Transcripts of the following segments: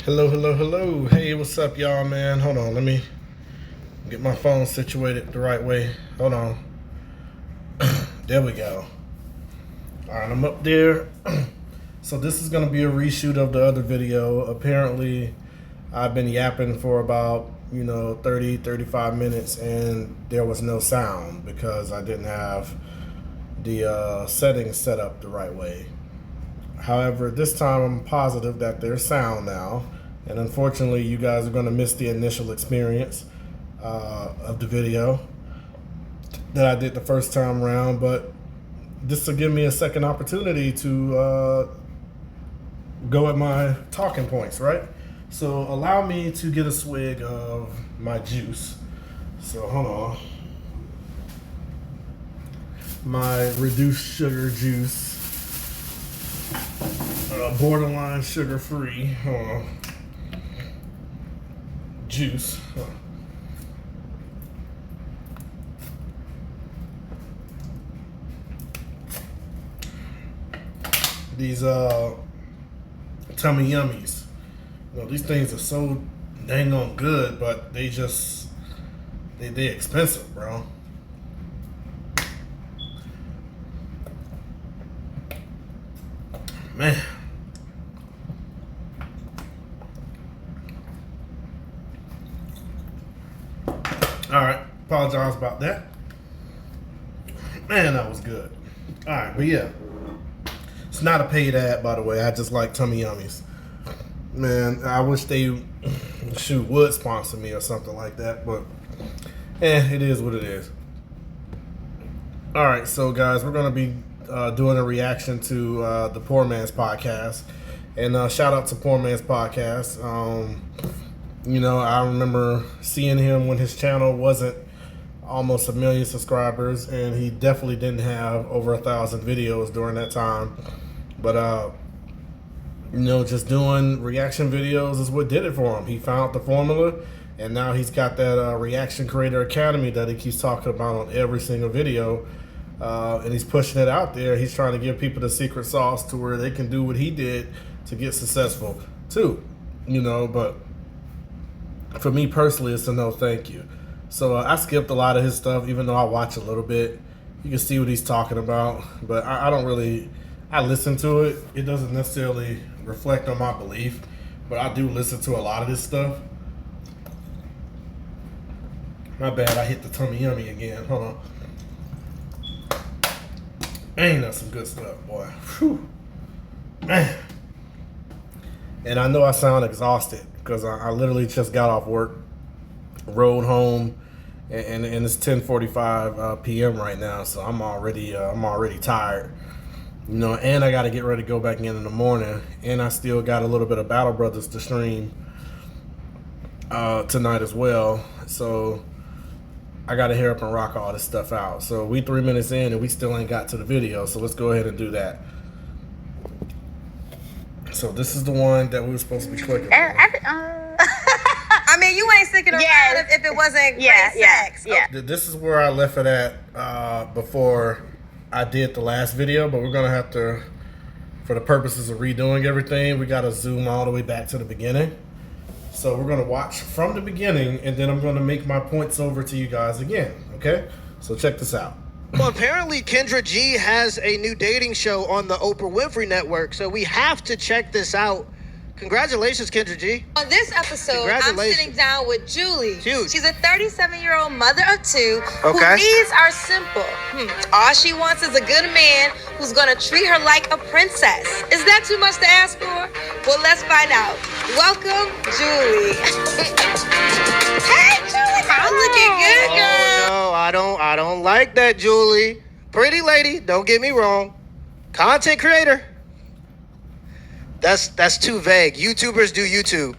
Hello, hello, hello. Hey, what's up, y'all, man? Hold on, let me get my phone situated the right way. Hold on. There we go. All right, I'm up there. So this is going to be a reshoot of the other video. Apparently, I've been yapping for about, 30, 35 minutes, and there was no sound because I didn't have the settings set up the right way. However, this time I'm positive that there's sound now, and unfortunately, you guys are going to miss the initial experience of the video that I did the first time around. But this will give me a second opportunity to go at my talking points, right? So allow me to get a swig of my juice. So hold on, my reduced sugar juice. Borderline sugar free juice. These tummy yummies. These things are so dang on good, but they expensive, bro. Man. Alright, apologize about that. Man, that was good. Alright, but yeah. It's not a paid ad, by the way. I just like tummy yummies. Man, I wish they would sponsor me or something like that, but it is what it is. Alright, so guys, we're gonna be doing a reaction to the Poor Man's Podcast. And shout out to Poor Man's Podcast. I remember seeing him when his channel wasn't almost 1 million subscribers, and he definitely didn't have over 1,000 videos during that time. But just doing reaction videos is what did it for him. He found the formula, and now he's got that Reaction Creator Academy that he keeps talking about on every single video. And he's pushing it out there. He's trying to give people the secret sauce to where they can do what he did to get successful too. But for me personally, it's a no thank you. So I skipped a lot of his stuff, even though I watch a little bit. You can see what he's talking about, but I don't really, I listen to it. It doesn't necessarily reflect on my belief, but I do listen to a lot of this stuff. My bad, I hit the tummy yummy again. Hold on. Ain't that some good stuff, boy. Whew. Man. And I know I sound exhausted because I literally just got off work, rode home, and it's 10:45 p.m. right now, so I'm already tired. And I got to get ready to go back in the morning, and I still got a little bit of Battle Brothers to stream tonight as well. So I got to hurry up and rock all this stuff out. So we 3 minutes in and we still ain't got to the video. So let's go ahead and do that. So this is the one that we were supposed to be clicking on. I mean, you ain't sticking around if it wasn't great sex. Yeah. This is where I left it at before I did the last video. But we're going to have to, for the purposes of redoing everything, we got to zoom all the way back to the beginning. So we're going to watch from the beginning, and then I'm going to make my points over to you guys again, okay? So check this out. Well, apparently Kendra G has a new dating show on the Oprah Winfrey Network, so we have to check this out. Congratulations, Kendra G. On this episode, I'm sitting down with Julie. Huge. She's a 37-year-old mother of two whose needs are simple. All she wants is a good man who's going to treat her like a princess. Is that too much to ask for? Well, let's find out. Welcome, Julie. Hey, Julie. I'm looking good, girl. No, I don't like that, Julie. Pretty lady, don't get me wrong. Content creator. That's too vague. YouTubers do YouTube.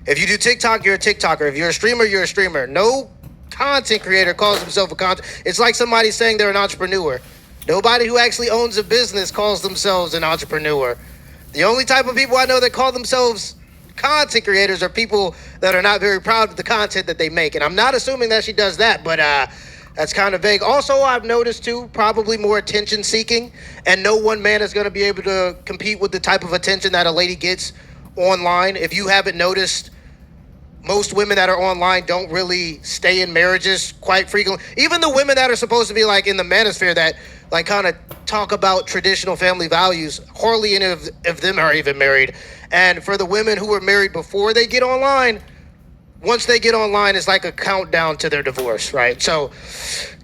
If you do TikTok, you're a TikToker. If you're a streamer, you're a streamer. No content creator calls himself a content. It's like somebody saying they're an entrepreneur. Nobody who actually owns a business calls themselves an entrepreneur. The only type of people I know that call themselves content creators are people that are not very proud of the content that they make. And I'm not assuming that she does that, but that's kind of vague. Also, I've noticed too, probably more attention seeking, and no one man is going to be able to compete with the type of attention that a lady gets online. If you haven't noticed, most women that are online don't really stay in marriages quite frequently. Even the women that are supposed to be like in the manosphere that like kind of talk about traditional family values, hardly any of them are even married. And for the women who were married before they get online, once they get online, it's like a countdown to their divorce, right? So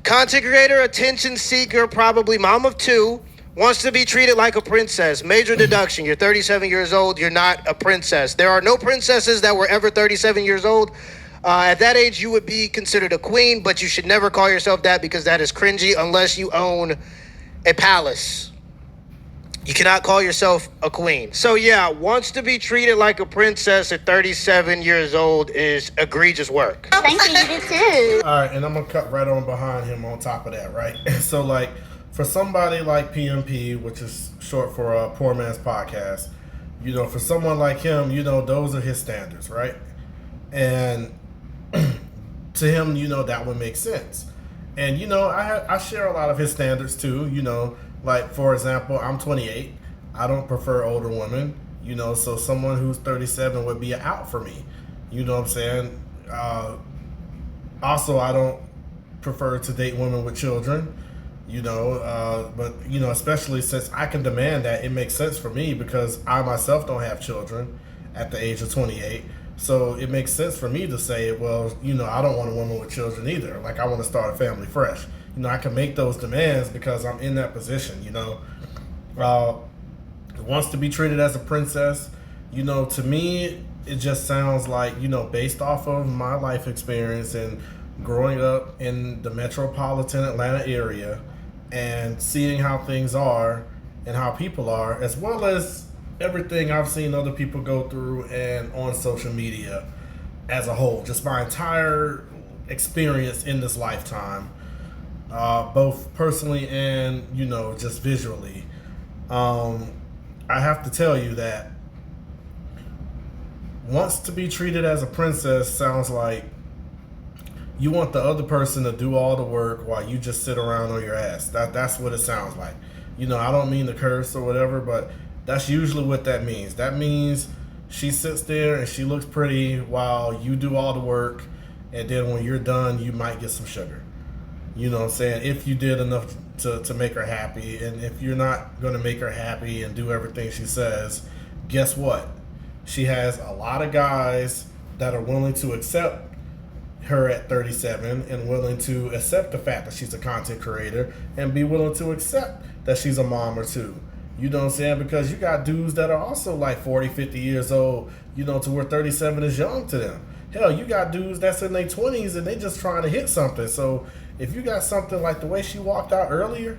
content creator, attention seeker, probably mom of two, wants to be treated like a princess. Major deduction, you're 37 years old, you're not a princess. There are no princesses that were ever 37 years old. At that age, you would be considered a queen, but you should never call yourself that because that is cringy unless you own a palace. You cannot call yourself a queen. So yeah, wants to be treated like a princess at 37 years old is egregious work. Thank you, you do too. All right, and I'm gonna cut right on behind him on top of that, right? So like, for somebody like PMP, which is short for Poor Man's Podcast, you know, for someone like him, you know, those are his standards, right? And to him, you know, that would make sense. And, you know, I share a lot of his standards too, you know, like, for example, I'm 28. I don't prefer older women, you know, so someone who's 37 would be out for me. You know what I'm saying? Also, I don't prefer to date women with children. You know, but, you know, especially since I can demand that, it makes sense for me because I myself don't have children at the age of 28. So it makes sense for me to say, well, you know, I don't want a woman with children either. Like, I want to start a family fresh. You know, I can make those demands because I'm in that position, you know. Wants to be treated as a princess. You know, to me, it just sounds like, you know, based off of my life experience and growing up in the metropolitan Atlanta area, and seeing how things are and how people are, as well as everything I've seen other people go through and on social media as a whole, just my entire experience in this lifetime, both personally and, you know, just visually, I have to tell you that wants to be treated as a princess sounds like you want the other person to do all the work while you just sit around on your ass. That's what it sounds like. You know, I don't mean to curse or whatever, but that's usually what that means. That means she sits there and she looks pretty while you do all the work, and then when you're done, you might get some sugar. You know what I'm saying? If you did enough to make her happy, and if you're not going to make her happy and do everything she says, guess what? She has a lot of guys that are willing to accept her at 37 and willing to accept the fact that she's a content creator and be willing to accept that she's a mom or two. You know what I'm saying? Because you got dudes that are also like 40, 50 years old, you know, to where 37 is young to them. Hell, you got dudes that's in their 20s and they just trying to hit something. So if you got something like the way she walked out earlier,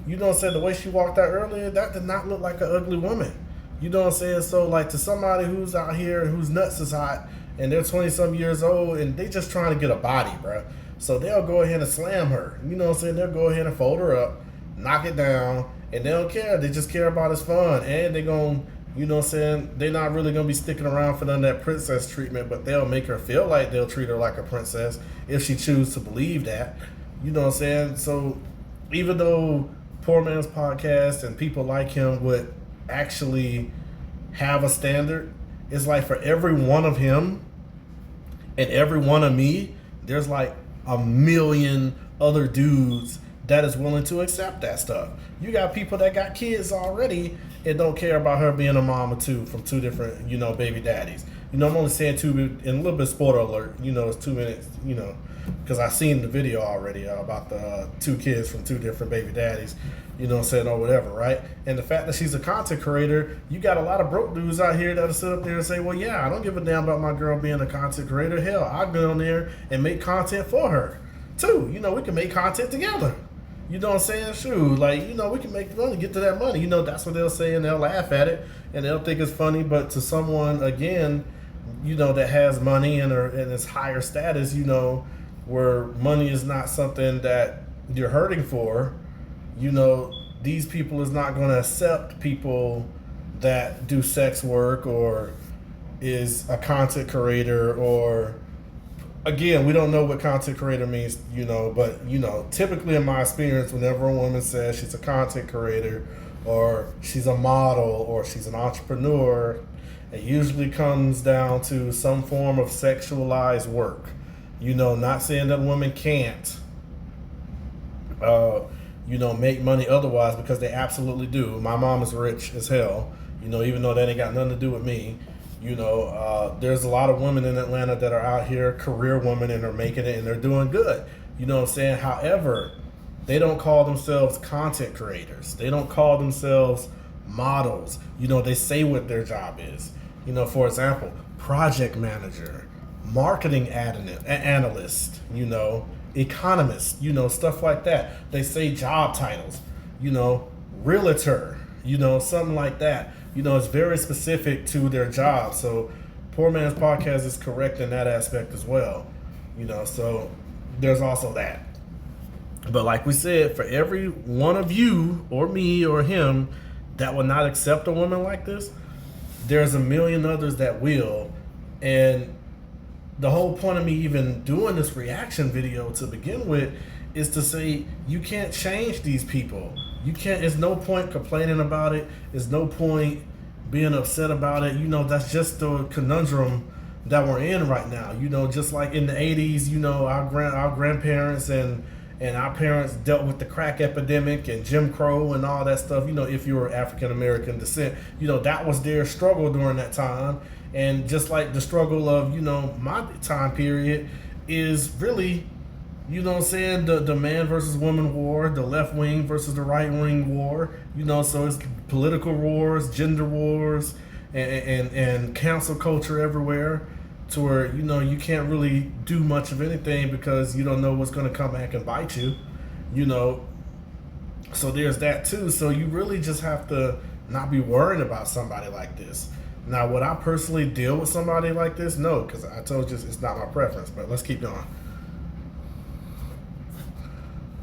you know what I'm saying? The way she walked out earlier, that did not look like an ugly woman. You know what I'm saying? So like, to somebody who's out here whose nuts is hot and they're 20-some years old and they just trying to get a body, bro. So they'll go ahead and slam her. You know what I'm saying? They'll go ahead and fold her up, knock it down, and they don't care. They just care about it's fun. And they're going to, you know what I'm saying, they're not really going to be sticking around for none of that princess treatment, but they'll make her feel like they'll treat her like a princess if she chooses to believe that. You know what I'm saying? So even though Poor Man's Podcast and people like him would actually have a standard, it's like for every one of him and every one of me, there's like a million other dudes that is willing to accept that stuff. You got people that got kids already and don't care about her being a mom or two from two different, you know, baby daddies. You know, I'm only saying two, and a little bit spoiler alert, you know, it's 2 minutes, you know, because I seen the video already about the two kids from two different baby daddies, you know what I'm saying, or whatever, right? And the fact that she's a content creator, you got a lot of broke dudes out here that'll sit up there and say, well, yeah, I don't give a damn about my girl being a content creator. Hell, I'll go on there and make content for her, too. You know, we can make content together. You know what I'm saying? Shoot, like, you know, we can make money, get to that money. You know, that's what they'll say, and they'll laugh at it, and they'll think it's funny. But to someone, again, you know, that has money and is higher status, you know, where money is not something that you're hurting for, you know, these people is not going to accept people that do sex work or is a content creator or... Again, we don't know what content creator means, you know, but, you know, typically in my experience, whenever a woman says she's a content creator or she's a model or she's an entrepreneur It usually comes down to some form of sexualized work. Not saying that women can't, make money otherwise, because they absolutely do. My mom is rich as hell, even though that ain't got nothing to do with me. There's a lot of women in Atlanta that are out here, career women, and are making it and they're doing good. You know what I'm saying? However, they don't call themselves content creators. They don't call themselves models. They say what their job is. For example, project manager, marketing analyst, economist, stuff like that. They say job titles, realtor, something like that. It's very specific to their job. So Poor Man's Podcast is correct in that aspect as well. So there's also that. But like we said, for every one of you or me or him that will not accept a woman like this, there's a million others that will. And the whole point of me even doing this reaction video to begin with is to say, you can't change these people. You can't. There's no point complaining about it. There's no point being upset about it. That's just the conundrum that we're in right now. Just like in the 80s, our grandparents and our parents dealt with the crack epidemic and Jim Crow and all that stuff. If you were African American descent, that was their struggle during that time. And just like the struggle of, my time period is really, the man versus woman war, the left wing versus the right wing war, so it's political wars, gender wars, and cancel culture everywhere, to where, you can't really do much of anything because you don't know what's going to come back and bite you, so there's that too. So you really just have to not be worrying about somebody like this. Now, would I personally deal with somebody like this? No, because I told you it's not my preference, but let's keep going.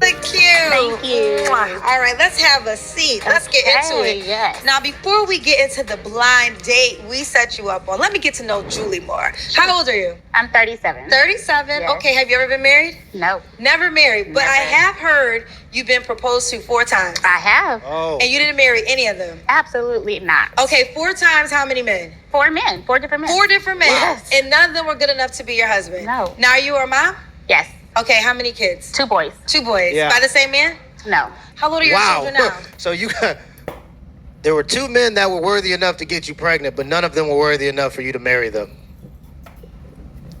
Thank you. All right, let's have a seat. Let's get into it. Yes. Now, before we get into the blind date we set you up on, let me get to know Julie more. How old are you? I'm 37. 37? Yes. Okay, have you ever been married? No. Never married, but Never. I have heard you've been proposed to 4 times. I have. Oh. And you didn't marry any of them? Absolutely not. Okay, 4 times, how many men? 4 men. 4 different men. 4 different men. Yes. And none of them were good enough to be your husband? No. Now, are you a mom? Yes. Okay, how many kids? 2 boys. 2 boys. Yeah. By the same man? No. How old are your children now? So there were 2 men that were worthy enough to get you pregnant, but none of them were worthy enough for you to marry them.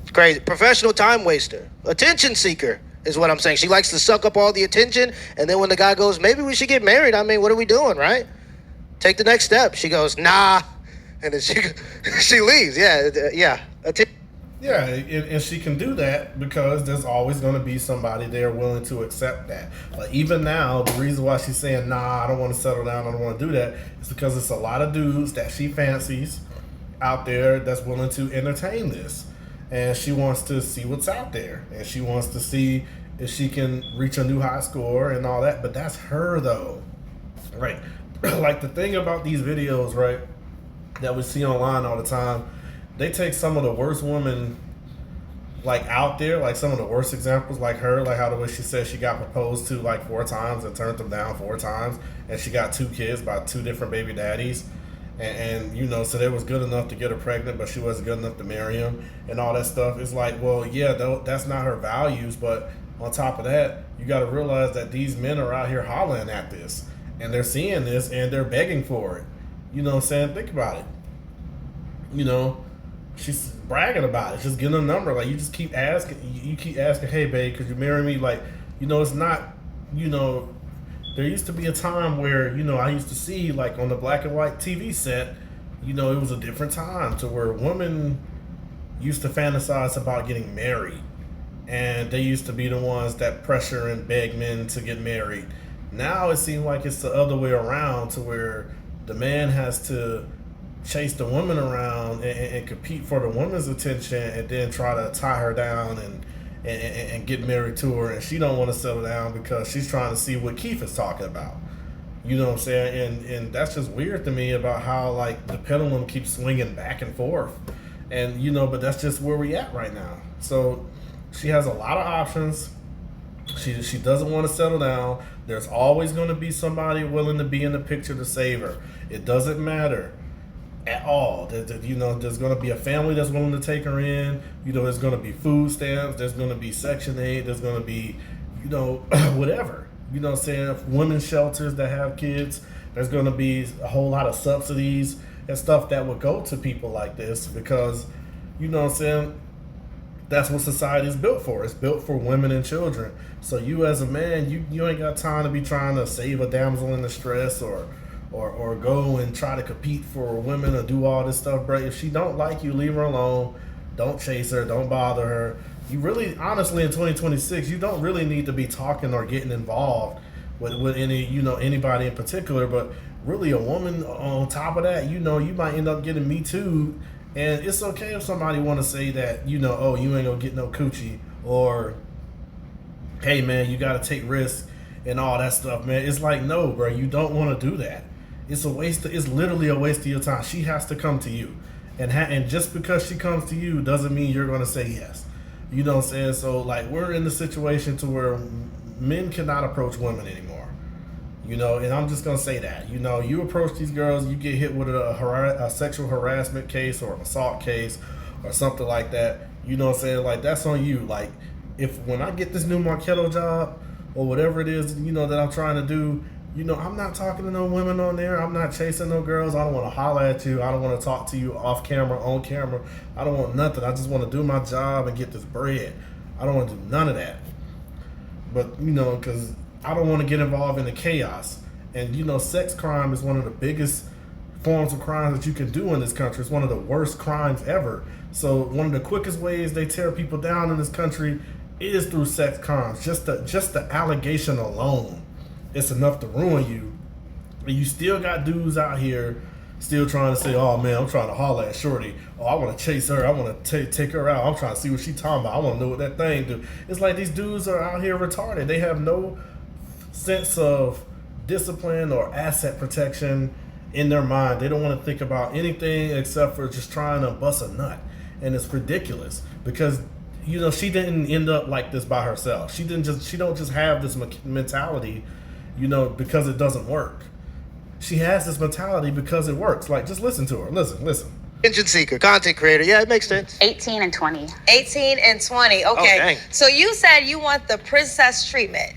It's crazy. Professional time waster. Attention seeker is what I'm saying. She likes to suck up all the attention, and then when the guy goes, maybe we should get married. I mean, what are we doing, right? Take the next step. She goes, nah. And then she leaves. Yeah. Yeah, and she can do that because there's always going to be somebody there willing to accept that. Like, even now, the reason why she's saying, nah, I don't want to settle down, I don't want to do that, is because it's a lot of dudes that she fancies out there that's willing to entertain this. And she wants to see what's out there. And she wants to see if she can reach a new high score and all that. But that's her, though. Right? Like, the thing about these videos, right, that we see online all the time, they take some of the worst women, like, out there, like some of the worst examples, like her, like how the way she said she got proposed to like 4 times and turned them down 4 times, and she got 2 kids by 2 different baby daddies, and so they was good enough to get her pregnant, but she wasn't good enough to marry him, and all that stuff. It's like, well, yeah, that's not her values, but on top of that, you got to realize that these men are out here hollering at this, and they're seeing this, and they're begging for it. You know what I'm saying? Think about it. She's bragging about it, just getting a number. Like, you just keep asking, hey, babe, could you marry me? Like, it's not, there used to be a time where, I used to see, like, on the black and white TV set, it was a different time to where women used to fantasize about getting married. And they used to be the ones that pressure and beg men to get married. Now it seems like it's the other way around, to where the man has to chase the woman around and compete for the woman's attention, and then try to tie her down and get married to her, and she don't want to settle down because she's trying to see what Keith is talking about. You know what I'm saying? And that's just weird to me, about how, like, the pendulum keeps swinging back and forth. And but that's just where we at right now. So she has a lot of options. She doesn't want to settle down. There's always going to be somebody willing to be in the picture to save her. It doesn't matter at all. You know, there's going to be a family that's willing to take her in. You know, there's going to be food stamps. There's going to be Section 8. There's going to be, you know, whatever. You know what I'm saying? Women's shelters that have kids. There's going to be a whole lot of subsidies and stuff that would go to people like this because, you know what I'm saying, that's what society is built for. It's built for women and children. So you as a man, you ain't got time to be trying to save a damsel in distress or go and try to compete for women or do all this stuff, bro. If she don't like you, leave her alone. Don't chase her. Don't bother her. You really, honestly, in 2026, you don't really need to be talking or getting involved with any, you know, anybody in particular. But really, a woman on top of that, you know, you might end up getting Me Too. And it's okay if somebody want to say that, you know, oh, you ain't gonna get no coochie, or hey, man, you got to take risks and all that stuff, man. It's like, no, bro, you don't want to do that. It's a waste. It's literally a waste of your time. She has to come to you, and just because she comes to you doesn't mean you're gonna say yes. You know what I'm saying? So like, we're in the situation to where men cannot approach women anymore. You know, and I'm just gonna say that. You know, you approach these girls, you get hit with a sexual harassment case or an assault case or something like that. You know what I'm saying? Like, that's on you. Like, if when I get this new Marketo job or whatever it is, you know, that I'm trying to do, you know, I'm not talking to no women on there. I'm not chasing no girls. I don't want to holler at you. I don't want to talk to you off camera, on camera. I don't want nothing. I just want to do my job and get this bread. I don't want to do none of that. But, you know, because I don't want to get involved in the chaos. And, you know, sex crime is one of the biggest forms of crime that you can do in this country. It's one of the worst crimes ever. So one of the quickest ways they tear people down in this country is through sex crimes. Just the allegation alone, it's enough to ruin you. And you still got dudes out here still trying to say, oh man, I'm trying to holler at shorty. Oh, I want to chase her. I want to take her out. I'm trying to see what she talking about. I want to know what that thing do. It's like these dudes are out here retarded. They have no sense of discipline or asset protection in their mind. They don't want to think about anything except for just trying to bust a nut. And it's ridiculous because, you know, she didn't end up like this by herself. She don't just have this mentality, you know, because it doesn't work. She has this mentality because it works. Like, just listen to her. Listen. Attention seeker, content creator. Yeah, it makes sense. 18 and 20. 18 and 20. Okay. dang. So you said you want the princess treatment.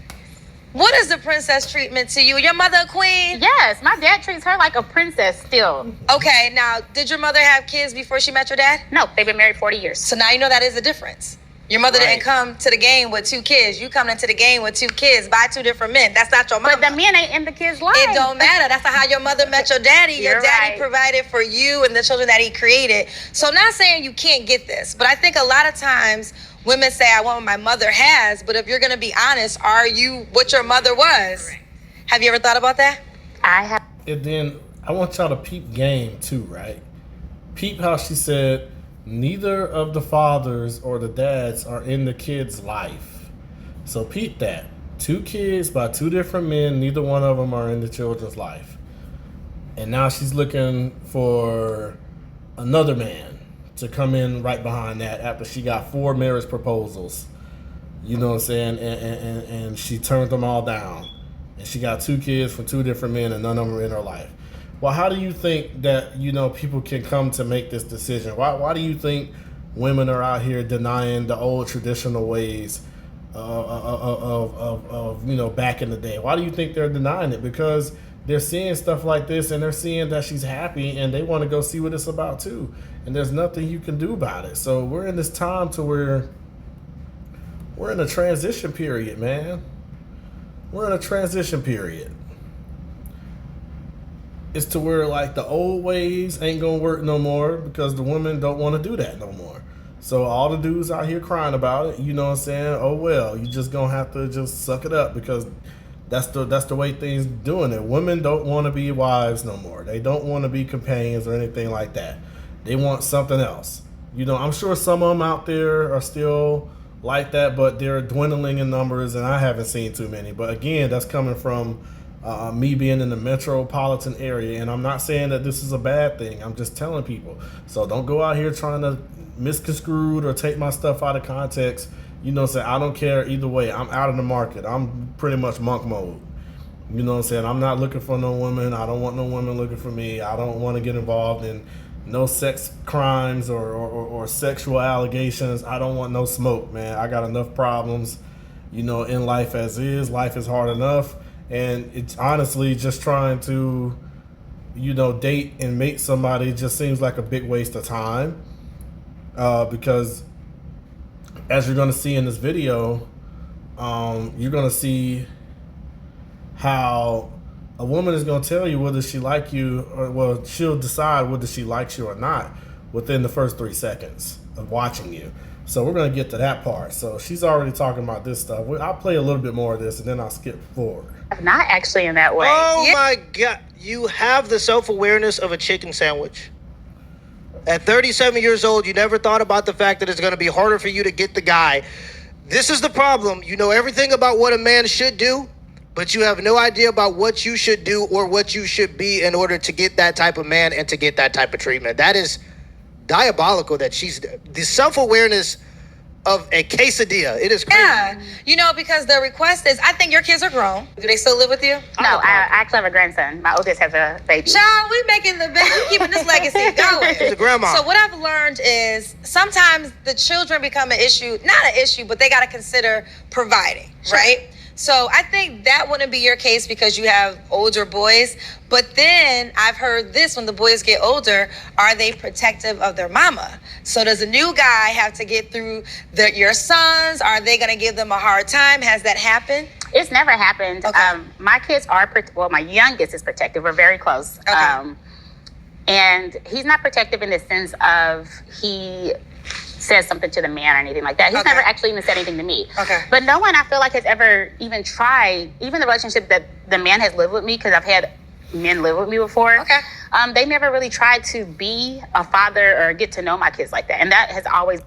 What is the princess treatment to you? Your mother a queen? Yes, my dad treats her like a princess still. Okay, now, did your mother have kids before she met your dad? No, they've been married 40 years. So now you know that is a difference. Your mother didn't come to the game with 2 kids. You coming into the game with 2 kids by 2 different men. That's not your mother. But the men ain't in the kids' life. It don't matter. That's not how your mother met your daddy. Your You're daddy right. provided for you and the children that he created. So I'm not saying you can't get this, but I think a lot of times women say, I want what my mother has, but if you're going to be honest, are you what your mother was? Have you ever thought about that? I have. And then I want y'all to peep game too, right? Peep how she said neither of the fathers or the dads are in the kid's life. So peep that. 2 kids by 2 different men, neither one of them are in the children's life. And now she's looking for another man to come in right behind that after she got 4 marriage proposals. You know what I'm saying? And she turned them all down. And she got 2 kids from 2 different men and none of them are in her life. Well, how do you think that, you know, people can come to make this decision? Why do you think women are out here denying the old traditional ways of you know, back in the day? Why do you think they're denying it? Because they're seeing stuff like this and they're seeing that she's happy and they want to go see what it's about too. And there's nothing you can do about it. So we're in this time to where we're in a transition period, man. We're in a transition period. It's to where, like, the old ways ain't gonna work no more because the women don't want to do that no more. So all the dudes out here crying about it, you know what I'm saying? Oh well, you just gonna have to just suck it up because that's the way things doing it. Women don't want to be wives no more. They don't want to be companions or anything like that. They want something else. You know, I'm sure some of them out there are still like that, but they're dwindling in numbers, and I haven't seen too many. But again, that's coming from me being in the metropolitan area, and I'm not saying that this is a bad thing. I'm just telling people. So don't go out here trying to misconstrue or take my stuff out of context. You know, say I don't care either way. I'm out of the market. I'm pretty much monk mode. You know what I'm saying? I'm not looking for no woman. I don't want no woman looking for me. I don't want to get involved in no sex crimes or sexual allegations. I don't want no smoke, man. I got enough problems, in life as is. Life is hard enough. And it's honestly just trying to, date and mate somebody just seems like a big waste of time. Because as you're going to see in this video, you're going to see how a woman is going to tell you whether she like you or, well, she'll decide whether she likes you or not within the first 3 seconds of watching you. So we're going to get to that part. So she's already talking about this stuff. I'll play a little bit more of this and then I'll skip forward. Not actually in that way. Oh my God. You have the self-awareness of a chicken sandwich. At 37 years old, you never thought about the fact that it's going to be harder for you to get the guy. This is the problem. You know everything about what a man should do, but you have no idea about what you should do or what you should be in order to get that type of man and to get that type of treatment. That is diabolical that she's the self-awareness of a quesadilla. It is crazy. Yeah, because the request is, I think your kids are grown. Do they still live with you? No, I actually have a grandson. My oldest has a baby. Child, we keeping this legacy going. She's a grandma. So what I've learned is sometimes the children become an issue, not an issue, but they got to consider providing, right? So I think that wouldn't be your case because you have older boys. But then I've heard this, when the boys get older, are they protective of their mama? So does a new guy have to get through your sons? Are they going to give them a hard time? Has that happened? It's never happened. Okay. My kids are, my youngest is protective. We're very close. Okay. And he's not protective in the sense of he says something to the man or anything like that. He's never actually even said anything to me. Okay. But no one I feel like has ever even tried, even the relationship that the man has lived with me, because I've had men live with me before. Okay. They never really tried to be a father or get to know my kids like that. And that has always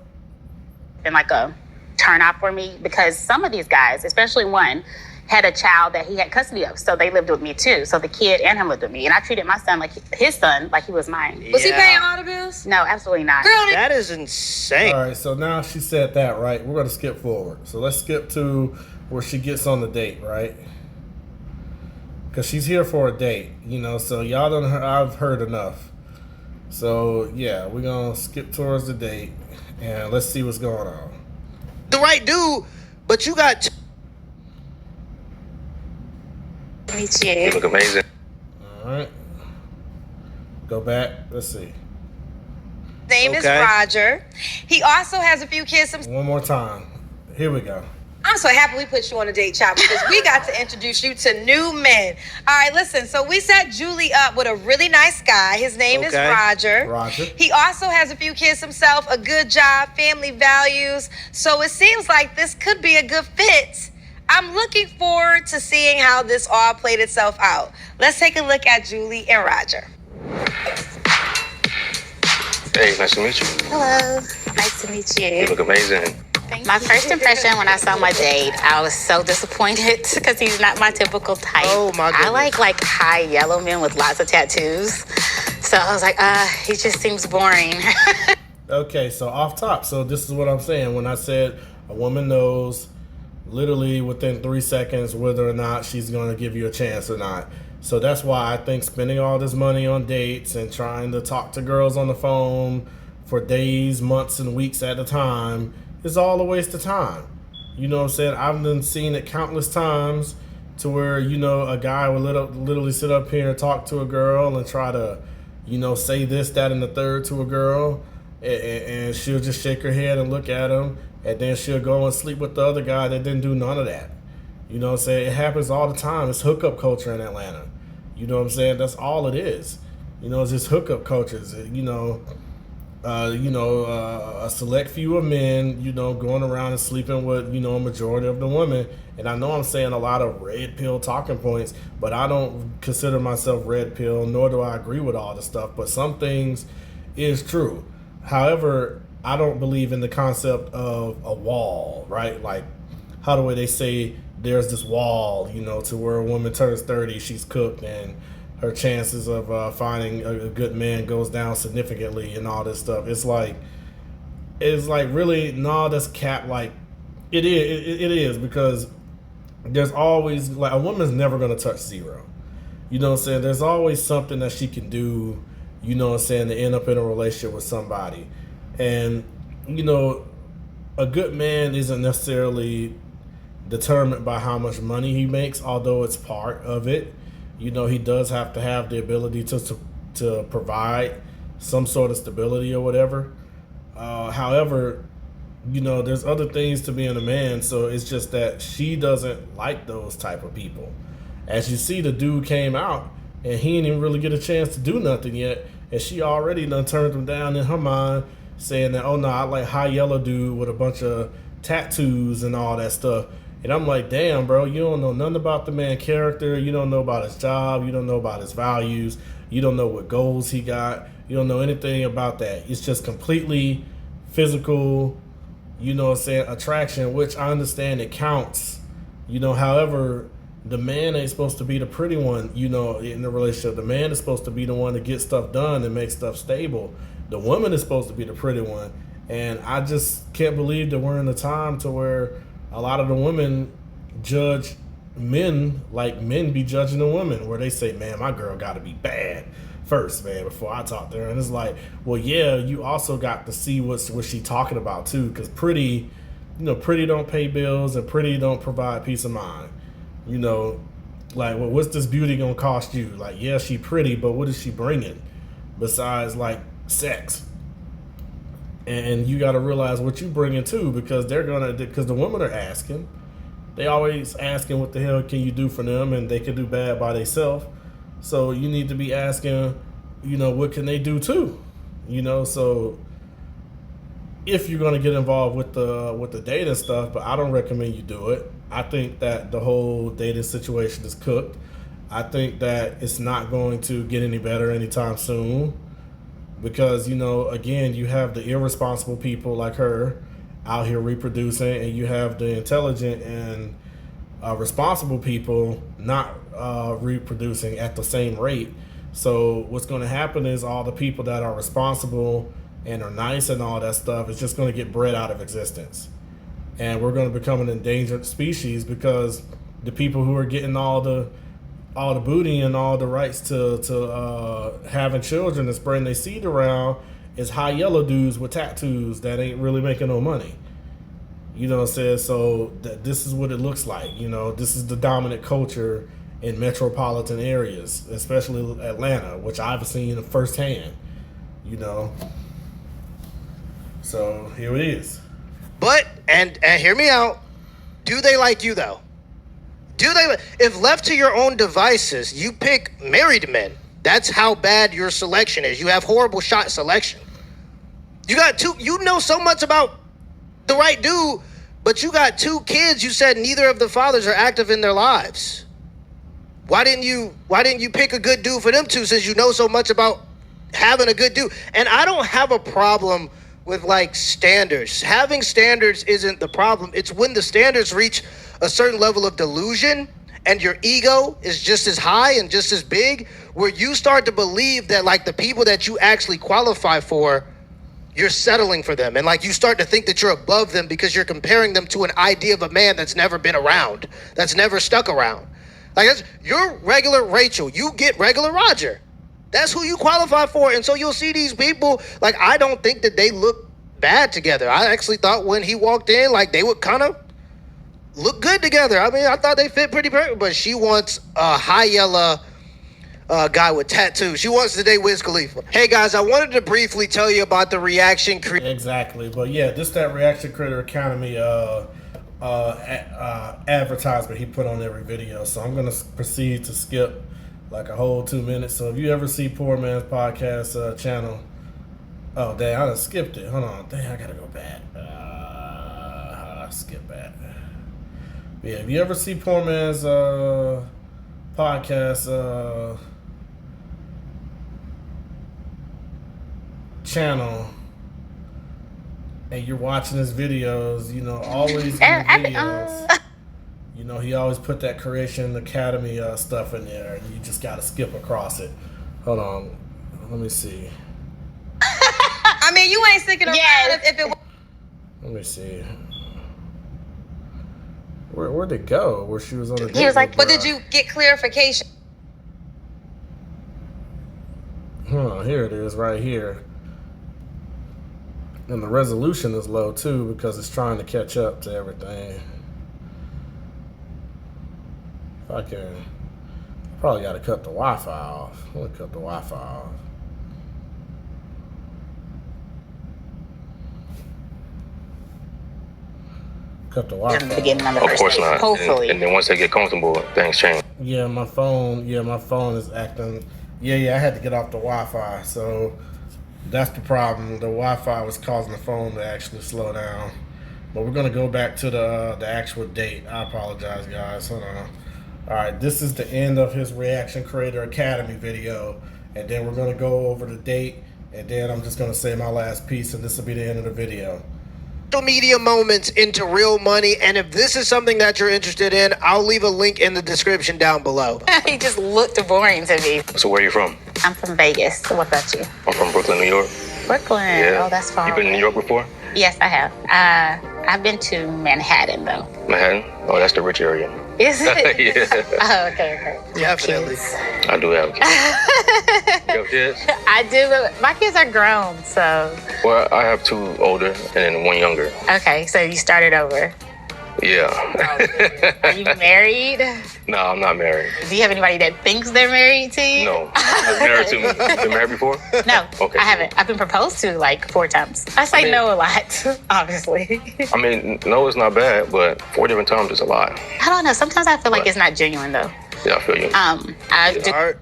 been like a turn off for me, because some of these guys, especially one, had a child that he had custody of. So they lived with me too. So the kid and him lived with me. And I treated my son like his son, like he was mine. Was he paying all the bills? No, absolutely not. Girl, That is insane. All right, so now she said that, right? We're going to skip forward. So let's skip to where she gets on the date, right? Because she's here for a date, so y'all don't, I've heard enough. So, yeah, we're going to skip towards the date, and let's see what's going on. The right dude, but you got... Meet you. You look amazing. All right. Go back. Let's see. His name is Roger. He also has a few kids. One more time. Here we go. I'm so happy we put you on a date, child, because we got to introduce you to new men. All right, listen. So we set Julie up with a really nice guy. His name is Roger. Roger. He also has a few kids himself, a good job, family values. So it seems like this could be a good fit. I'm looking forward to seeing how this all played itself out. Let's take a look at Julie and Roger. Hey, nice to meet you. Hello. Nice to meet you. You look amazing. My first impression when I saw my date, I was so disappointed because he's not my typical type. Oh, my goodness. I like high yellow men with lots of tattoos. So I was like, he just seems boring. Okay, so off top. So this is what I'm saying. When I said a woman knows literally within 3 seconds whether or not she's going to give you a chance or not. So that's why I think spending all this money on dates and trying to talk to girls on the phone for days, months, and weeks at a time is all a waste of time. You know what I'm saying? I've been seen it countless times to where, a guy would literally sit up here and talk to a girl and try to, say this, that, and the third to a girl, and she'll just shake her head and look at him, and then she'll go and sleep with the other guy that didn't do none of that. You know what I'm saying? It happens all the time. It's hookup culture in Atlanta. You know what I'm saying? That's all it is. It's just hookup cultures. A select few of men, going around and sleeping with, a majority of the women. And I know I'm saying a lot of red pill talking points, but I don't consider myself red pill, nor do I agree with all the stuff. But some things is true. However, I don't believe in the concept of a wall, right? Like, how the way they say there's this wall, to where a woman turns 30, she's cooked, and her chances of finding a good man goes down significantly and all this stuff. It's like really, no, that's cap. Like, it is because there's always, like, a woman's never going to touch zero. You know what I'm saying? There's always something that she can do, you know what I'm saying, to end up in a relationship with somebody. And, you know, a good man isn't necessarily determined by how much money he makes, although it's part of it. You know, he does have to have the ability to provide some sort of stability or whatever. However, you know, there's other things to being a man, so it's just that she doesn't like those type of people. As you see, the dude came out, and he didn't even really get a chance to do nothing yet, and she already done turned him down in her mind, saying that, oh no, I like high yellow dude with a bunch of tattoos and all that stuff. And I'm like, damn, bro, you don't know nothing about the man's character. You don't know about his job. You don't know about his values. You don't know what goals he got. You don't know anything about that. It's just completely physical, you know what I'm saying, attraction, which I understand it counts. You know, however, the man ain't supposed to be the pretty one, you know, in the relationship. The man is supposed to be the one to get stuff done and make stuff stable. The woman is supposed to be the pretty one. And I just can't believe that we're in a time to where a lot of the women judge men like men be judging the women, where they say, man, my girl got to be bad first, man, before I talk to her. And it's like, well, yeah, you also got to see what she talking about too, because pretty, you know, pretty don't pay bills and pretty don't provide peace of mind. You know, like, well, what's this beauty gonna cost you? Like, yeah, she pretty, but what is she bringing besides like sex? And you got to realize what you bringing too, because because the women are asking. They always asking what the hell can you do for them, and they can do bad by themselves. So you need to be asking, you know, what can they do too? You know, so if you're going to get involved with the dating stuff, but I don't recommend you do it. I think that the whole dating situation is cooked. I think that it's not going to get any better anytime soon. Because, you know, again, you have the irresponsible people like her out here reproducing, and you have the intelligent and responsible people not reproducing at the same rate. So what's going to happen is all the people that are responsible and are nice and all that stuff is just going to get bred out of existence. And we're going to become an endangered species, because the people who are getting all the booty and all the rights to having children and spreading their seed around is high yellow dudes with tattoos that ain't really making no money. You know what I'm saying? So this is what it looks like. You know, this is the dominant culture in metropolitan areas, especially Atlanta, which I've seen firsthand. You know, so here it is. But and hear me out. Do they like you though? If left to your own devices, you pick married men. That's how bad your selection is. You have horrible shot selection. You know so much about the right dude, but you got 2 kids. You said neither of the fathers are active in their lives. Why didn't you pick a good dude for them 2, since you know so much about having a good dude? And I don't have a problem with like standards. Having standards isn't the problem. It's when the standards reach a certain level of delusion and your ego is just as high and just as big, where you start to believe that like the people that you actually qualify for, you're settling for them. And like you start to think that you're above them because you're comparing them to an idea of a man that's never been around, that's never stuck around. Like you're regular Rachel, you get regular Roger. That's who you qualify for. And so you'll see these people, like, I don't think that they look bad together. I actually thought when he walked in, like, they would kind of look good together. I mean, I thought they fit pretty perfect. But she wants a high yellow guy with tattoos. She wants to date Wiz Khalifa. Hey, guys, I wanted to briefly tell you about the Reaction Creator. Exactly. But, yeah, that Reaction Creator Academy advertisement he put on every video. So I'm going to proceed to skip like a whole 2 minutes. So if you ever see Poor Man's Podcast channel, oh dang, I done skipped it. Hold on, dang, I gotta go back. Skip back. Yeah, if you ever see Poor Man's Podcast channel, and you're watching his videos, you know, always in the videos. You know, he always put that Creation Academy stuff in there, and you just got to skip across it. Hold on. Let me see. I mean, you ain't sticking around if it was. Let me see. Where'd it go? Where she was on the He was like, But did you get clarification? Here it is right here. And the resolution is low too because it's trying to catch up to everything. If I can, probably got to cut the Wi-Fi off. I'm gonna cut the Wi-Fi off. Cut the Wi-Fi. In the beginning of the Of first course date. not. Hopefully. And then once they get comfortable, things change. Yeah, my phone is acting. Yeah, I had to get off the Wi-Fi, so that's the problem. The Wi-Fi was causing the phone to actually slow down. But we're gonna go back to the actual date. I apologize, guys. Hold on. All right, this is the end of his Reaction Creator Academy video, and then we're gonna go over the date, and then I'm just gonna say my last piece, and this will be the end of the video. Social media moments into real money, and if this is something that you're interested in, I'll leave a link in the description down below. He just looked boring to me. So where are you from? I'm from Vegas. So what about you? I'm from Brooklyn, New York. Brooklyn. Yeah. Oh, that's far. You been in New York before? Yes, I have. I've been to Manhattan though. Manhattan? Oh, that's the rich area. Is it? Yeah. Oh, okay. Definitely. Kids. I do have kids. You have kids? I do, but my kids are grown, so. Well, I have 2 older and then 1 younger. Okay, so you started over. Yeah. Are you married? No, I'm not married. Do you have anybody that thinks they're married to you? No. I'm married to me. You been married before? No, Okay. I haven't. I've been proposed to like 4 times. I say mean- no a lot, obviously. I mean, no, it's not bad, but 4 different times is a lot. I don't know. Sometimes I feel like it's not genuine though. Yeah, I feel you. I do.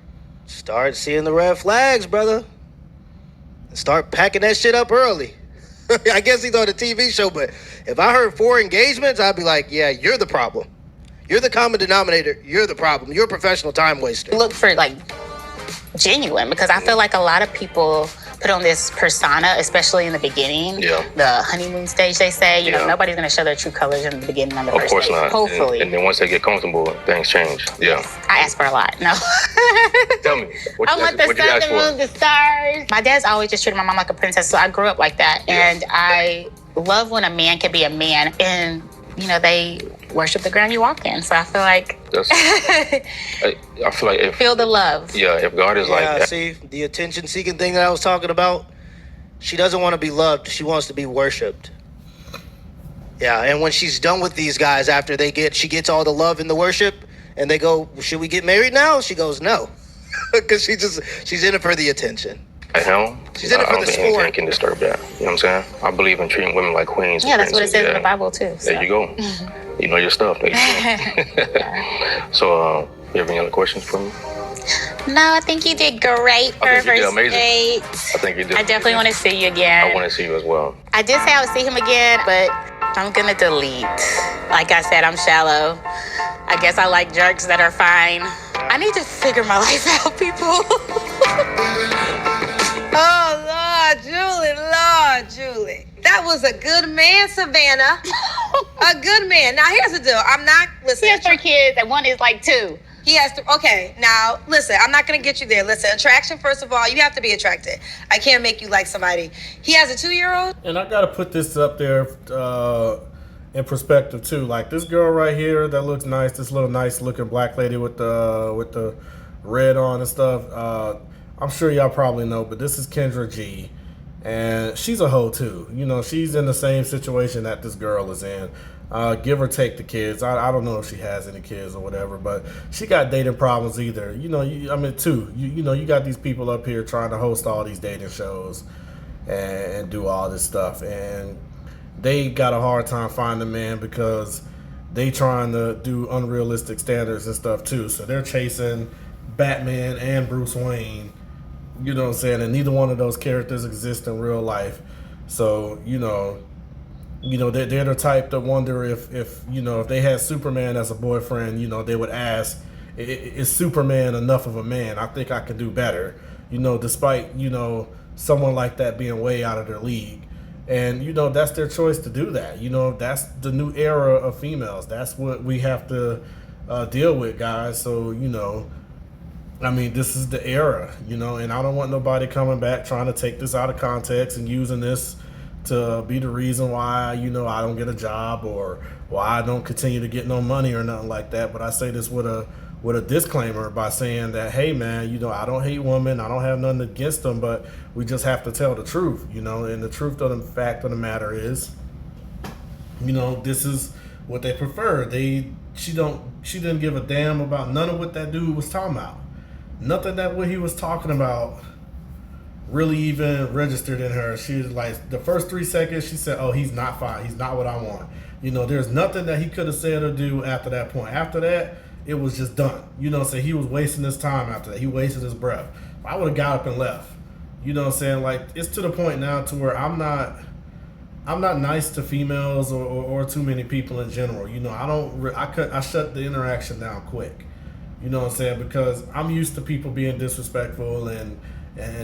Start seeing the red flags, brother. Start packing that shit up early. I guess he's on a TV show, but if I heard 4 engagements, I'd be like, yeah, you're the problem. You're the common denominator. You're the problem. You're a professional time waster. Look for like genuine because I feel like a lot of people put on this persona, especially in the beginning. Yeah. The honeymoon stage, they say. You know, Yeah. nobody's gonna show their true colors in the beginning of the Of first course date. not. Hopefully. And then once they get comfortable, things change. Yeah. I ask for a lot. No. Tell me. What I you want ask, the what you sun, ask the moon, for? the stars. My dad's always just treated my mom like a princess, so I grew up like that. Yeah. And I love when a man can be a man and, you know, they worship the ground you walk in. So I feel like That's, I feel like if feel the love. if God is like Yeah, that, see, the attention-seeking thing that I was talking about, she doesn't want to be loved. She wants to be worshipped. Yeah, and when she's done with these guys after she gets all the love and the worship, and they go, should we get married now? She goes, no. Because she's in it for the attention. at him, She's in it I for don't the think anything sport. can disturb that. You know what I'm saying? I believe in treating women like queens. and Yeah, that's what it princes, says in yeah. the Bible too. So. There you go. You know your stuff. There you go. So, you have any other questions for me? No, I think you did great for I think you did first amazing. date. I think you did. I definitely want to see you again. I want to see you as well. I did say I would see him again, but I'm gonna delete. Like I said, I'm shallow. I guess I like jerks that are fine. I need to figure my life out, people. Oh, Lord, Julie. That was a good man, Savannah. A good man. Now, here's the deal. I'm not, He listen. has 3 kids, and one is like 2. He has to, okay, now, listen, I'm not going to get you there. Listen, attraction, first of all, you have to be attracted. I can't make you like somebody. He has a 2-year-old? And I gotta put this up there in perspective too. Like this girl right here that looks nice, this little nice looking black lady with the red on and stuff. I'm sure y'all probably know, but this is Kendra G, and she's a hoe too. You know, she's in the same situation that this girl is in. Give or take the kids. I don't know if she has any kids or whatever, but she got dating problems either. You know, you got these people up here trying to host all these dating shows and do all this stuff, and they got a hard time finding a man because they trying to do unrealistic standards and stuff too. So they're chasing Batman and Bruce Wayne, you know what I'm saying, and neither one of those characters exist in real life. So you know they're the type to wonder if they had Superman as a boyfriend, you know, they would ask, is Superman enough of a man? I think I could do better, you know, despite someone like that being way out of their league. And that's their choice to do that. That's the new era of females. That's what we have to deal with, guys. So I mean, this is the era, and I don't want nobody coming back trying to take this out of context and using this to be the reason why, you know, I don't get a job or why I don't continue to get no money or nothing like that. But I say this with a disclaimer by saying that, hey man, you know, I don't hate women, I don't have nothing against them, but we just have to tell the truth, you know. And the truth of the fact of the matter is, you know, this is what they prefer. She didn't give a damn about none of what that dude was talking about. Nothing that what he was talking about really even registered in her. She was like, the first 3 seconds she said, oh, he's not fine, he's not what I want. You know, there's nothing that he could have said or do after that point. After that, it was just done. You know what I'm saying? He was wasting his time after that. He wasted his breath. I would have got up and left. You know what I'm saying? Like, it's to the point now to where I'm not nice to females or too many people in general. You know, I shut the interaction down quick. You know what I'm saying? Because I'm used to people being disrespectful and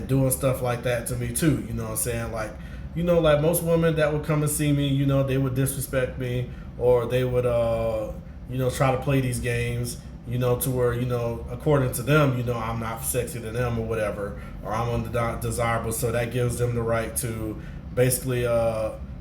doing stuff like that to me too. You know what I'm saying? Like, you know, like most women that would come and see me, you know, they would disrespect me, or they would you know, try to play these games, you know, to where, you know, according to them, you know, I'm not sexy to them or whatever, or I'm undesirable, so that gives them the right to basically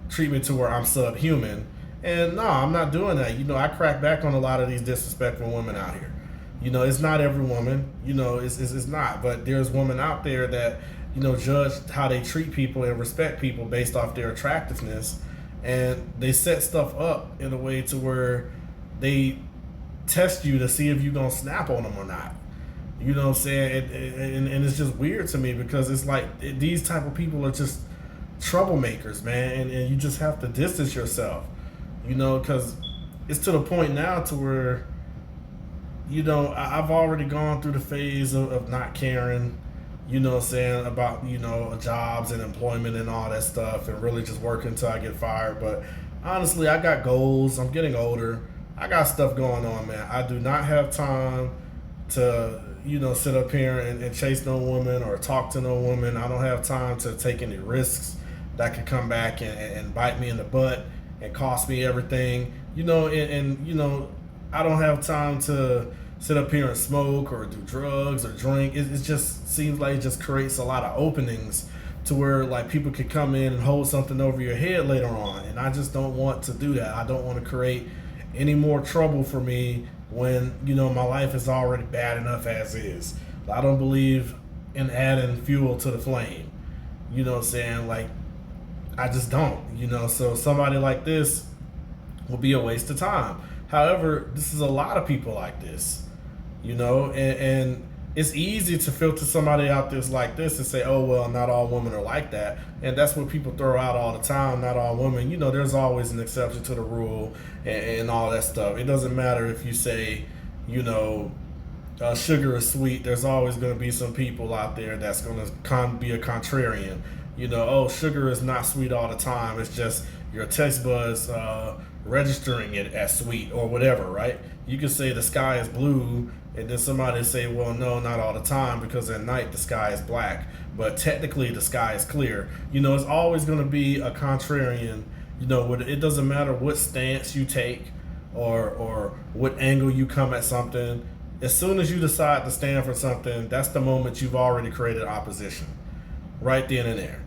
treat me to where I'm subhuman. And no, I'm not doing that. You know, I crack back on a lot of these disrespectful women out here. You know, it's not every woman, you know, it's not, but there's women out there that, you know, judge how they treat people and respect people based off their attractiveness, and they set stuff up in a way to where they test you to see if you're gonna snap on them or not. You know what I'm saying? And it's just weird to me, because it's like these type of people are just troublemakers, man, and you just have to distance yourself, you know, because it's to the point now to where, you know, I've already gone through the phase of not caring, you know what I'm saying, about, you know, jobs and employment and all that stuff, and really just working until I get fired. But honestly, I got goals. I'm getting older. I got stuff going on, man. I do not have time to, you know, sit up here and chase no woman or talk to no woman. I don't have time to take any risks that could come back and bite me in the butt and cost me everything, you know, and you know, I don't have time to sit up here and smoke or do drugs or drink. It just seems like it just creates a lot of openings to where, like, people could come in and hold something over your head later on, and I just don't want to do that. I don't want to create any more trouble for me when, you know, my life is already bad enough as is. I don't believe in adding fuel to the flame. You know what I'm saying? Like, I just don't, you know. So somebody like this will be a waste of time. However, this is a lot of people like this, you know, and it's easy to filter somebody out there like this and say, oh, well, not all women are like that. And that's what people throw out all the time. Not all women. You know, there's always an exception to the rule and all that stuff. It doesn't matter if you say, you know, sugar is sweet. There's always going to be some people out there that's going to be a contrarian. You know, oh, sugar is not sweet all the time. It's just your taste buds registering it as sweet or whatever, right? You can say the sky is blue, and then somebody say, well, no, not all the time, because at night the sky is black, but technically the sky is clear. You know, it's always going to be a contrarian. You know, it doesn't matter what stance you take or what angle you come at something. As soon as you decide to stand for something, that's the moment you've already created opposition, right then and there.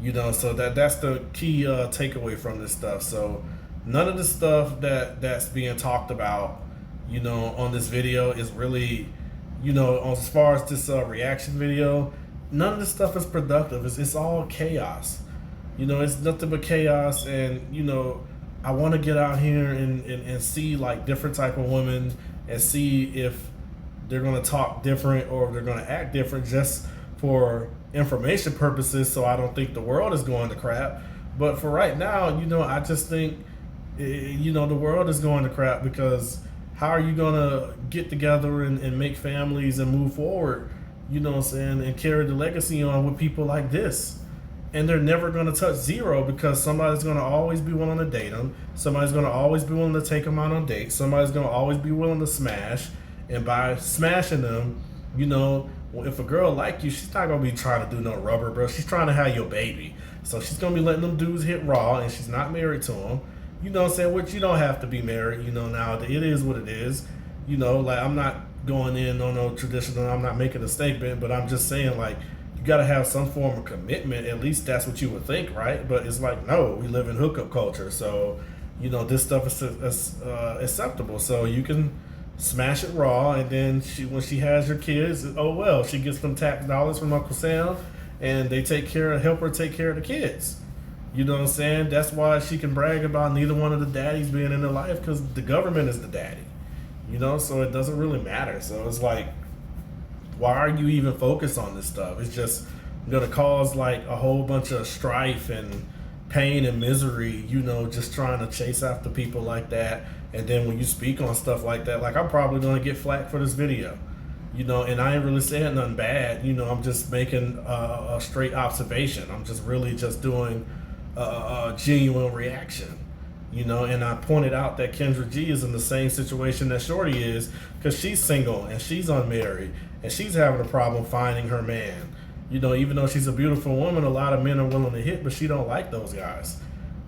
You know, so that's the key takeaway from this stuff. So none of the stuff that's being talked about, you know, on this video is really, you know, as far as this reaction video, none of this stuff is productive. It's all chaos. You know, it's nothing but chaos. And, you know, I want to get out here and see, like, different type of women and see if they're going to talk different or if they're going to act different just for information purposes, so I don't think the world is going to crap. But for right now, you know, I just think, you know, the world is going to crap, because how are you going to get together and make families and move forward, you know what I'm saying, and carry the legacy on with people like this? And they're never going to touch zero, because somebody's going to always be willing to date them. Somebody's going to always be willing to take them out on dates. Somebody's going to always be willing to smash. And by smashing them, you know, if a girl like you, she's not going to be trying to do no rubber, bro. She's trying to have your baby. So she's going to be letting them dudes hit raw, and she's not married to them. You know what I'm saying? Which you don't have to be married, you know, now. It is what it is. You know, like, I'm not going in on no traditional, I'm not making a statement, but I'm just saying, like, you got to have some form of commitment. At least that's what you would think, right? But it's like, no, we live in hookup culture, so this stuff is acceptable. So you can smash it raw, and then when she has your kids, oh well, she gets them tax dollars from Uncle Sam, and they help her take care of the kids. You know what I'm saying? That's why she can brag about neither one of the daddies being in her life, because the government is the daddy. So it doesn't really matter. So it's like, why are you even focused on this stuff? It's just gonna cause like a whole bunch of strife and pain and misery, just trying to chase after people like that. And then when you speak on stuff like that, like, I'm probably gonna get flack for this video, and I ain't really saying nothing bad. I'm just making a straight observation. I'm just really just doing a genuine reaction, and I pointed out that Kendra G is in the same situation that Shorty is, because she's single and she's unmarried and she's having a problem finding her man. Even though she's a beautiful woman, a lot of men are willing to hit, but she don't like those guys.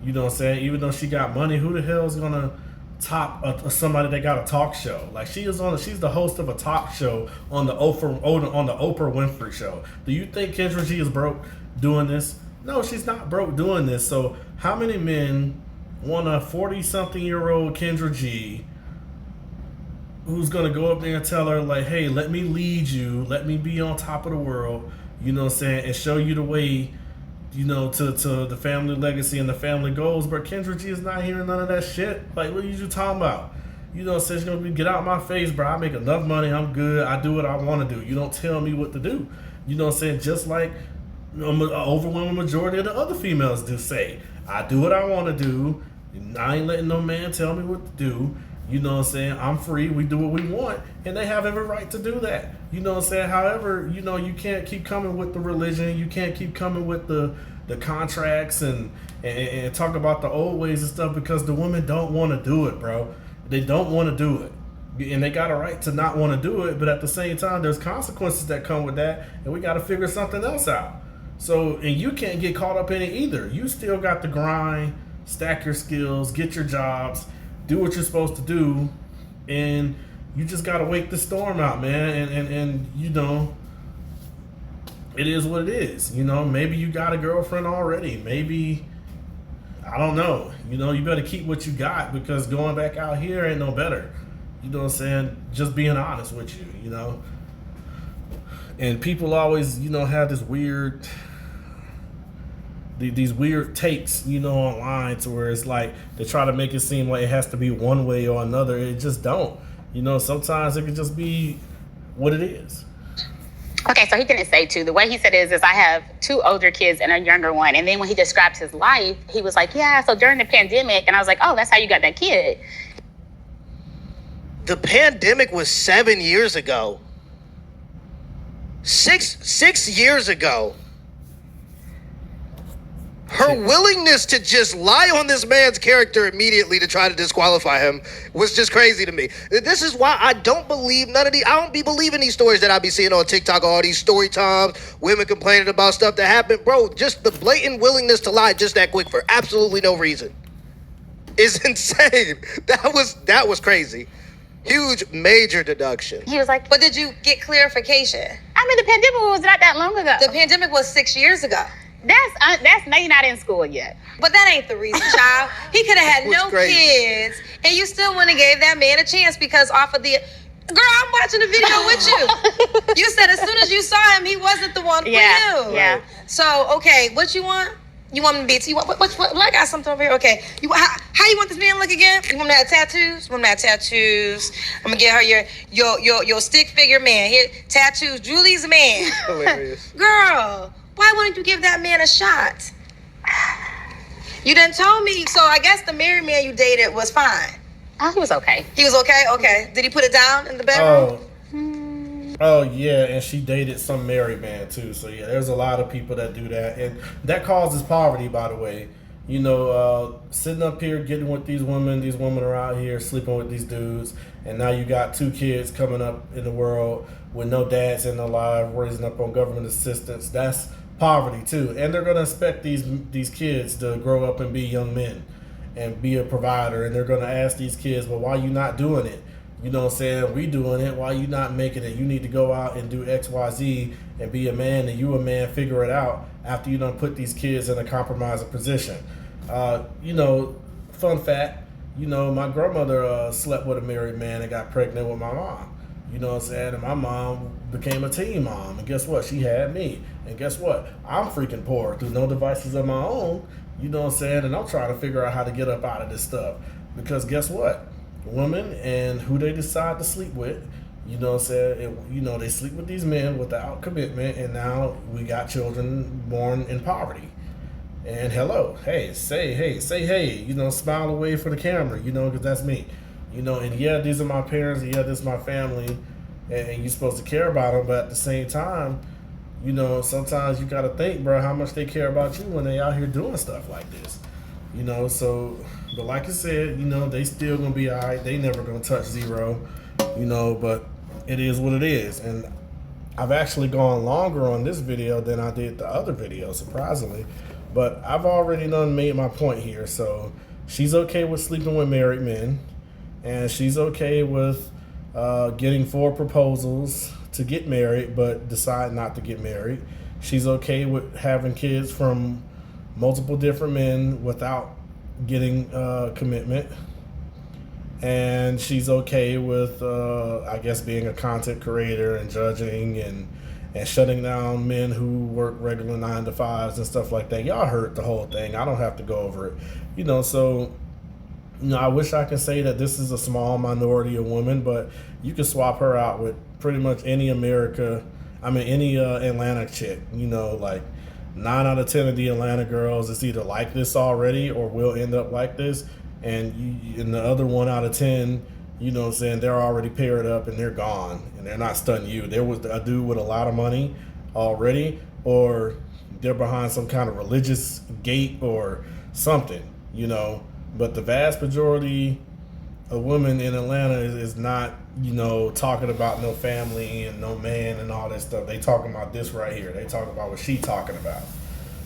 You know what I'm saying? Even though she got money, who the hell is gonna top somebody that got a talk show? Like, she's the host of a talk show on the Oprah Winfrey show. Do you think Kendra G is broke doing this? No, she's not broke doing this. So how many men want a 40-something-year-old Kendra G who's gonna go up there and tell her, like, hey, let me lead you, let me be on top of the world, and show you the way, to the family legacy and the family goals? But Kendra G is not hearing none of that shit. Like, what are you talking about? She's gonna be, get out my face, bro. I make enough money, I'm good, I do what I want to do. You don't tell me what to do. Just like an overwhelming majority of the other females do say, I do what I want to do. I ain't letting no man tell me what to do. I'm free. We do what we want, and they have every right to do that. However, you can't keep coming with the religion. You can't keep coming with the contracts and talk about the old ways and stuff, because the women don't want to do it, bro. They don't want to do it, and they got a right to not want to do it. But at the same time, there's consequences that come with that, and we got to figure something else out. So, and you can't get caught up in it either. You still got to grind, stack your skills, get your jobs, do what you're supposed to do, and you just got to wait the storm out, man. And it is what it is. Maybe you got a girlfriend already. Maybe, I don't know. You better keep what you got, because going back out here ain't no better. Just being honest with you, And people always, have this weird... these weird takes, online, to where it's like they try to make it seem like it has to be one way or another. It just don't. Sometimes it could just be what it is. Okay, so he didn't say two. The way he said it is I have 2 older kids and a younger one. And then when he described his life, he was like, yeah, so during the pandemic, and I was like, oh, that's how you got that kid. The pandemic was 7 years ago. Six years ago. Her willingness to just lie on this man's character immediately to try to disqualify him was just crazy to me. This is why I don't believe I don't be believing these stories that I be seeing on TikTok, all these story times, women complaining about stuff that happened. Bro, just the blatant willingness to lie just that quick for absolutely no reason is insane. That was crazy. Huge, major deduction. He was like, but did you get clarification? I mean, the pandemic was not that long ago. The pandemic was 6 years ago. That's now you're not in school yet. But that ain't the reason, child. He could have had no kids, and you still wouldn't have gave that man a chance, because off of the... Girl, I'm watching the video with you. You said as soon as you saw him, he wasn't the one for you. Yeah. So, okay, what you want? You want him to be... You want, what, I got something over here. Okay. How you want this man to look again? You want him to have tattoos? You want him to have tattoos? I'm going to get her your stick figure man. Here, tattoos. Julie's man. Hilarious. Girl... Why wouldn't you give that man a shot? You didn't tell me. So I guess the married man you dated was fine. Oh, he was okay. He was okay? Okay. Did he put it down in the bedroom? Oh, yeah, and she dated some married man, too. So, yeah, there's a lot of people that do that. And that causes poverty, by the way. Sitting up here getting with these women are out here sleeping with these dudes, and now you got 2 kids coming up in the world with no dads in their life, raising up on government assistance. That's poverty too, and they're gonna expect these kids to grow up and be young men and be a provider, and they're gonna ask these kids, well, why you not doing it? We doing it, why you not making it? You need to go out and do XYZ, and be a man, and you a man, figure it out after you done put these kids in a compromising position. You know, fun fact, you know, my grandmother slept with a married man and got pregnant with my mom. You know what I'm saying? And my mom became a teen mom. And guess what? She had me. And guess what? I'm freaking poor through no devices of my own. You know what I'm saying? And I'm trying to figure out how to get up out of this stuff. Because guess what? Women and who they decide to sleep with, you know what I'm saying? You know, they sleep with these men without commitment. And now we got children born in poverty. And hello, say hey, you know, smile away for the camera, you know, because that's me. You know, and yeah, these are my parents, and yeah, this is my family, and you're supposed to care about them, but at the same time, you know, sometimes you got to think, bro, how much they care about you when they out here doing stuff like this. You know, so, but like I said, you know, they still going to be all right. They never going to touch zero, you know, but it is what it is. And I've actually gone longer on this video than I did the other video, surprisingly. But I've already done made my point here. So she's okay with sleeping with married men. And she's okay with getting 4 proposals to get married, but decide not to get married. She's okay with having kids from multiple different men without getting commitment. And she's okay with, I guess, being a content creator and judging and shutting down men who work regular 9-to-5s and stuff like that. Y'all heard the whole thing. I don't have to go over it. You know, so... You know, I wish I could say that this is a small minority of women, but you can swap her out with pretty much any Atlanta chick. You know, like 9 out of 10 of the Atlanta girls is either like this already or will end up like this. And the other 1 out of 10, you know what I'm saying, they're already paired up and they're gone and they're not stunting you. There was a dude with a lot of money already, or they're behind some kind of religious gate or something, you know. But the vast majority of women in Atlanta is not, you know, talking about no family and no man and all that stuff. They talking about this right here. They talking about what she talking about.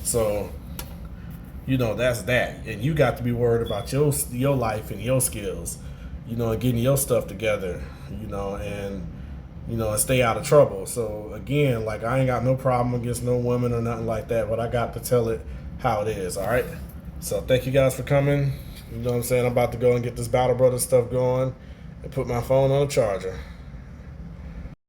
So, you know, that's that. And you got to be worried about your life and your skills, you know, and getting your stuff together, you know, and stay out of trouble. So, again, like, I ain't got no problem against no women or nothing like that, but I got to tell it how it is, all right? So, thank you guys for coming. You know what I'm saying? I'm about to go and get this Battle Brothers stuff going and put my phone on the charger.